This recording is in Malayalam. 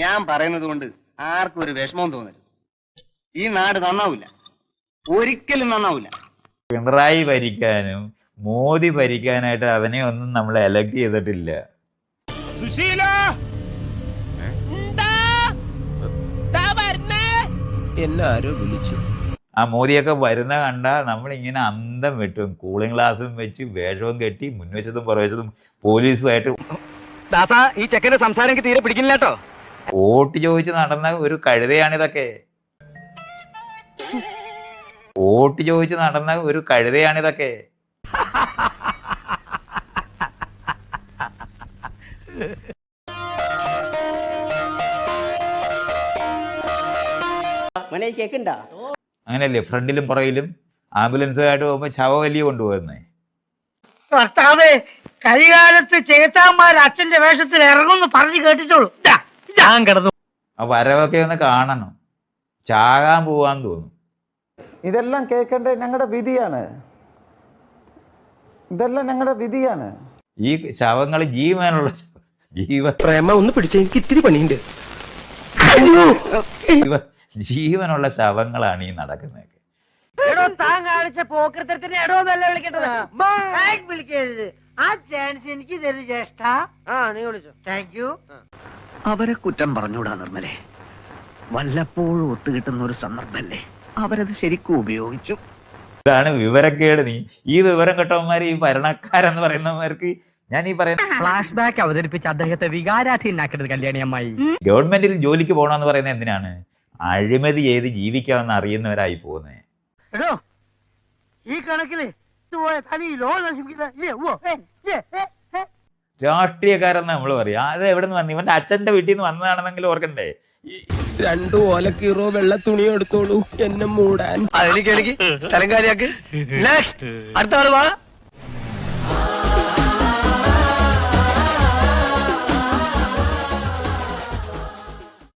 ഞാൻ പറയുന്നത് കൊണ്ട് ആർക്കും ഒരു വിഷമവും തോന്നരുത്. ഈ നാട് നന്നാവില്ല, ഒരിക്കലും നന്നാവില്ല. പിണറായി ഭരിക്കാനും മോദി ഭരിക്കാനായിട്ട് അവനെ ഒന്നും നമ്മൾ എലക്ട് ചെയ്തിട്ടില്ല. എന്നാരോ വിളിച്ചു. ആ മോദിയൊക്കെ വരുന്ന കണ്ട നമ്മളിങ്ങനെ അന്തം വെട്ടും. കൂളിംഗ് ഗ്ലാസും വെച്ച് വേഷവും കെട്ടി മുൻവശത്തും പുറവശത്തും പോലീസുമായിട്ട്. ഈ ചെക്കന്റെ സംസാരം എനിക്ക് തീരെ പിടിക്കില്ല കേട്ടോ. വോട്ട് ചോദിച്ച് നടന്ന ഒരു കഴുതയാണിതൊക്കെ. വോട്ട് ചോദിച്ച് നടന്ന ഒരു കഴുതയാണിതൊക്കെ. അങ്ങനെയല്ലേ ഫ്രണ്ടിലും പുറകിലും ആംബുലൻസുമായിട്ട് പോകുമ്പോ ശവവലിയ കൊണ്ടുപോകുന്നേ. ഭർത്താവേ, കരികാലത്ത് ചേത്താന്മാർ അച്ഛന്റെ വേഷത്തിൽ ഇറങ്ങുന്നു പറഞ്ഞു കേട്ടിട്ടുള്ളൂ. ഞാൻ കിടന്നു. ആ വരവൊക്കെ ഒന്ന് കാണണം. ചാകാൻ പോവാന്ന് തോന്നും. ഇതെല്ലാം കേൾക്കേണ്ടത് ഞങ്ങളുടെ വിധിയാണ്. ഇതെല്ലാം ഞങ്ങളുടെ വിധിയാണ്. ഈ ശവങ്ങൾ പ്രേമ ഒന്ന് പിടിച്ച എനിക്ക് ഇത്തിരി പണിയുണ്ട്. ജീവനുള്ള ശവങ്ങളാണ് ഈ നടക്കുന്നത്. എടോ, താൻ കാണിച്ച പോക്കൃത്തരത്തിന് എടോ നല്ല വിളിക്കേണ്ടത്. വിളിക്കരുത്. ആ ചാൻസ് എനിക്ക് തരും ജ്യേഷ്ഠ. നീ വിളിച്ചു. Thank you. അവരെ കുറ്റം പറഞ്ഞൂടാ നിർമ്മലേ. വല്ലപ്പോഴും ഒത്തുകിട്ടുന്ന ഒരു സന്ദർഭല്ലേ, അവരത് ശരിക്കും ഉപയോഗിച്ചു. ഇതാണ് വിവരക്കേട്. ഈ വിവരം കെട്ടവന്മാര്, ഈ ഭരണക്കാരെന്ന് പറയുന്നവർക്ക് ഞാൻ ഈ പറയുന്ന ഫ്ലാഷ് ബാക്ക് അവതരിപ്പിച്ച് അദ്ദേഹത്തെ വികാരാധീനാക്കരുത് കല്യാണി അമ്മായി. ഗവൺമെന്റിൽ ജോലിക്ക് പോകണമെന്ന് പറയുന്നത് എന്തിനാണ്? അഴിമതി ചെയ്ത് ജീവിക്കാമെന്ന് അറിയുന്നവരായി പോകുന്നത്. എടോ, ഈ കണക്കില് രാഷ്ട്രീയക്കാരെന്ന് നമ്മൾ പറയും. അത് എവിടെ നിന്ന് വന്നു? ഇവന്റെ അച്ഛന്റെ വീട്ടിൽ നിന്ന് വന്നതാണെന്നെങ്കിൽ ഓർക്കണ്ടേ? 2 ഓലക്കീറോ വെള്ള തുണിയോ എടുത്തോളൂ എന്നെ മൂടാൻ. സ്ഥലം കാര്യാക്ക്. അടുത്ത ആള് വാ.